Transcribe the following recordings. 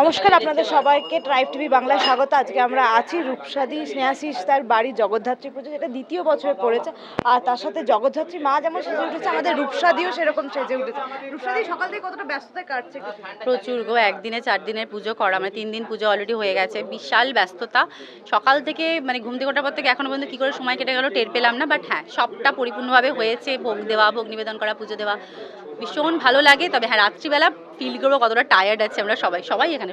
নমস্কার আপনাদের সবাইকে ট্রাইব টিভি বাংলায় স্বাগত। আজকে আমরা আছি রূপসাদি স্নেহাশিস তার বাড়ি জগদ্ধাত্রী পুজো, যেটা দ্বিতীয় বছরে পড়েছে। আর তার সাথে জগদ্ধাত্রী মা যেমন সেজে উঠেছে, আমাদের রূপসাদিও সেরকম সেজে উঠেছে। রূপসাদি সকাল থেকে কতটা ব্যস্ততায় কাটছে? প্রচুর গো, একদিনে 4 দিনের পুজো করা, মানে 3 দিন পুজো অলরেডি হয়ে গেছে, বিশাল ব্যস্ততা। সকাল থেকে মানে ঘুম থেকে ওঠার পর থেকে এখনো পর্যন্ত কী করে সময় কেটে গেল টের পেলাম না, বাট হ্যাঁ সবটা পরিপূর্ণভাবে হয়েছে। ভোগ দেওয়া, ভোগ নিবেদন করা, পুজো দেওয়া ভীষণ ভালো লাগে। তবে হ্যাঁ, রাত্রিবেলা ফিল করবো কতটা টায়ার্ড আছে আমরা সবাই এখানে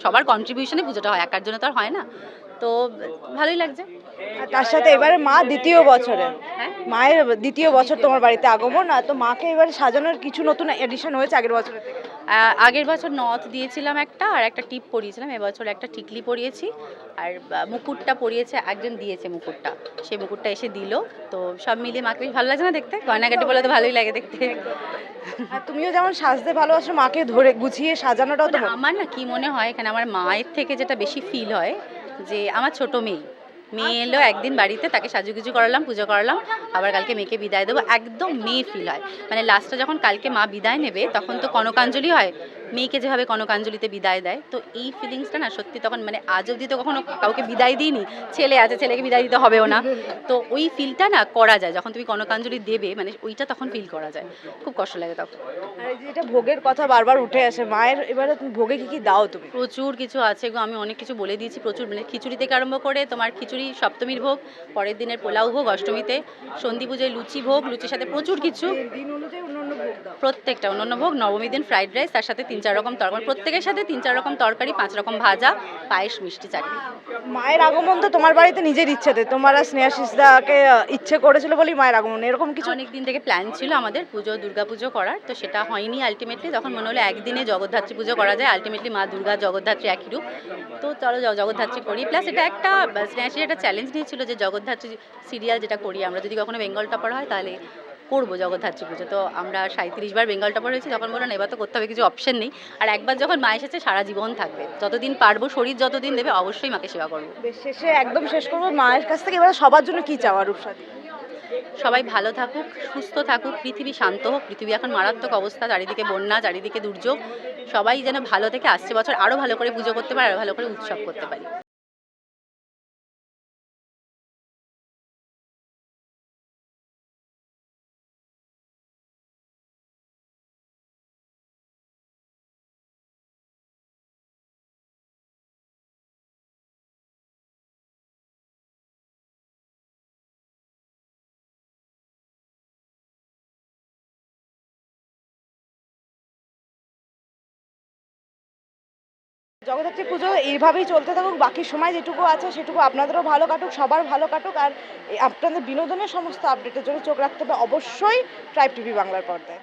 সবার কন্ট্রিবিউশনে পুজোটা হয়, একার জন্য তো আর হয় না। তো ভালোই লাগছে। আর তার সাথে এবারে মা দ্বিতীয় বছরে, হ্যাঁ, মায়ের দ্বিতীয় বছর তোমার বাড়িতে আগমন। আর তো মাকে এবারে সাজানোর কিছু নতুন এডিশন হয়েছে আগের বছরের থেকে। আগের বছর নথ দিয়েছিলাম একটা, আর একটা টিপ পরিয়েছিলাম। এবছর একটা টিকলি পরিয়েছি, আর মুকুটটা পরিয়েছে একজন, দিয়েছে মুকুটটা, সেই মুকুটটা এসে দিল। তো সব মিলিয়ে মাকে বেশ ভালো লাগছে না দেখতে? গয়নাগাটি বলে তো ভালোই লাগে দেখতে। আর তুমিও যেমন সাজতে ভালোবাসো, মাকে ধরে গুছিয়ে সাজানোটাও তো আমার না কি মনে হয়, এখানে আমার মায়ের থেকে যেটা বেশি ফিল হয়, যে আমার ছোট মেয়ে এলো একদিন বাড়িতে, তাকে সাজুগুজু করালাম, পুজো করালাম, আবার কালকে মেয়েকে বিদায় দেবো, একদম মেয়ে ফিল হয়। মানে লাস্টে যখন কালকে মা বিদায় নেবে, তখন তো কনকাঞ্জলি হয়, মেয়েকে যেভাবে কনকাঞ্জলিতে বিদায় দেয়, তো এই ফিলিংসটা না সত্যি তখন, মানে আজ অবধি তো কখনো কাউকে বিদায় দিইনি, ছেলে আছে, ছেলেকে বিদায় দিতে হবেও না, তো ওই ফিলটা না করা যায় যখন তুমি কনকাঞ্জলি দেবে, মানে ওইটা তখন ফিল করা যায়। খুব কষ্ট লাগে তখন। আর এই যে এটা ভোগের কথা বারবার উঠে আসে মায়ের, এবারে তুমি ভোগে কি কি দাও তুমি? প্রচুর কিছু আছে গো, আমি অনেক কিছু বলে দিয়েছি। প্রচুর, মানে খিচুড়ি থেকে আরম্ভ করে তোমার খিচুড়ি সপ্তমীর ভোগ, পরের দিনের পোলাও ভোগ অষ্টমীতে, সন্ধি পুজোয় লুচি ভোগ, লুচির সাথে প্রচুর কিছু, দিন অনুযায়ী অন্যান্য ভোগ দাও? প্রত্যেকটা অন্যান্য ভোগ। নবমীর দিন ফ্রাইড রাইস, তার সাথে 3-4 রকম তরকারি, প্রত্যেকের সাথে 3-4 রকম তরকারি, 5 রকম ভাজা, পায়েস, মিষ্টি, চাটনি। মায়ের আগমন তো তোমার বাড়িতে নিজের ইচ্ছেতে, তোমার আর স্নেহাশিসদাকে ইচ্ছে করেছিল বলেই মায়ের আগমন, এরকম কিছু? অনেক দিন থেকে প্ল্যান ছিল আমাদের দুর্গা পুজো করার, তো সেটা হয়নি আলটিমেটলি। তখন মনে হলো একদিনে জগদ্ধাত্রী পুজো করা যায়, আলটিমেটলি মা দুর্গা জগদ্ধাত্রী একই রূপ, তো চলো জগদ্ধাত্রী করি। প্লাস এটা একটা স্নেহাশিস একটা চ্যালেঞ্জ নিয়েছিল যে জগদ্ধাত্রী সিরিয়াল যেটা করি আমরা, যদি কখনো বেঙ্গল টপার হয় তাহলে করবো জগদ্ধাত্রী পুজো। তো আমরা 37 বার বেঙ্গল টপার হয়েছি, তখন বললাম এবার তো করতে হবে, কিছু অপশন নেই। আর একবার যখন মা এসেছে সারা জীবন থাকবে, যতদিন পারবো, শরীর যতদিন দেবে, অবশ্যই মাকে সেবা করবো। শেষে একদম শেষ করবো, মায়ের কাছ থেকে এবার সবার জন্য কি চাওয়া রূপসাদি? সবাই ভালো থাকুক, সুস্থ থাকুক, পৃথিবী শান্ত হোক। পৃথিবী এখন মারাত্মক অবস্থা, চারিদিকে বন্যা, চারিদিকে দুর্যোগ। সবাই যেন ভালো থেকে আসছে বছর আরও ভালো করে পুজো করতে পারে, আরও ভালো করে উৎসব করতে পারি। জগদ্ধাত্রী পুজো এইভাবেই চলতে থাকুক, বাকি সময় যেটুকু আছে সেটুকু আপনাদেরও ভালো কাটুক, সবার ভালো কাটুক। আর আপনাদের বিনোদনের সমস্ত আপডেটের জন্য চোখ রাখতে হবে অবশ্যই ট্রাইব টিভি বাংলার পর্দায়।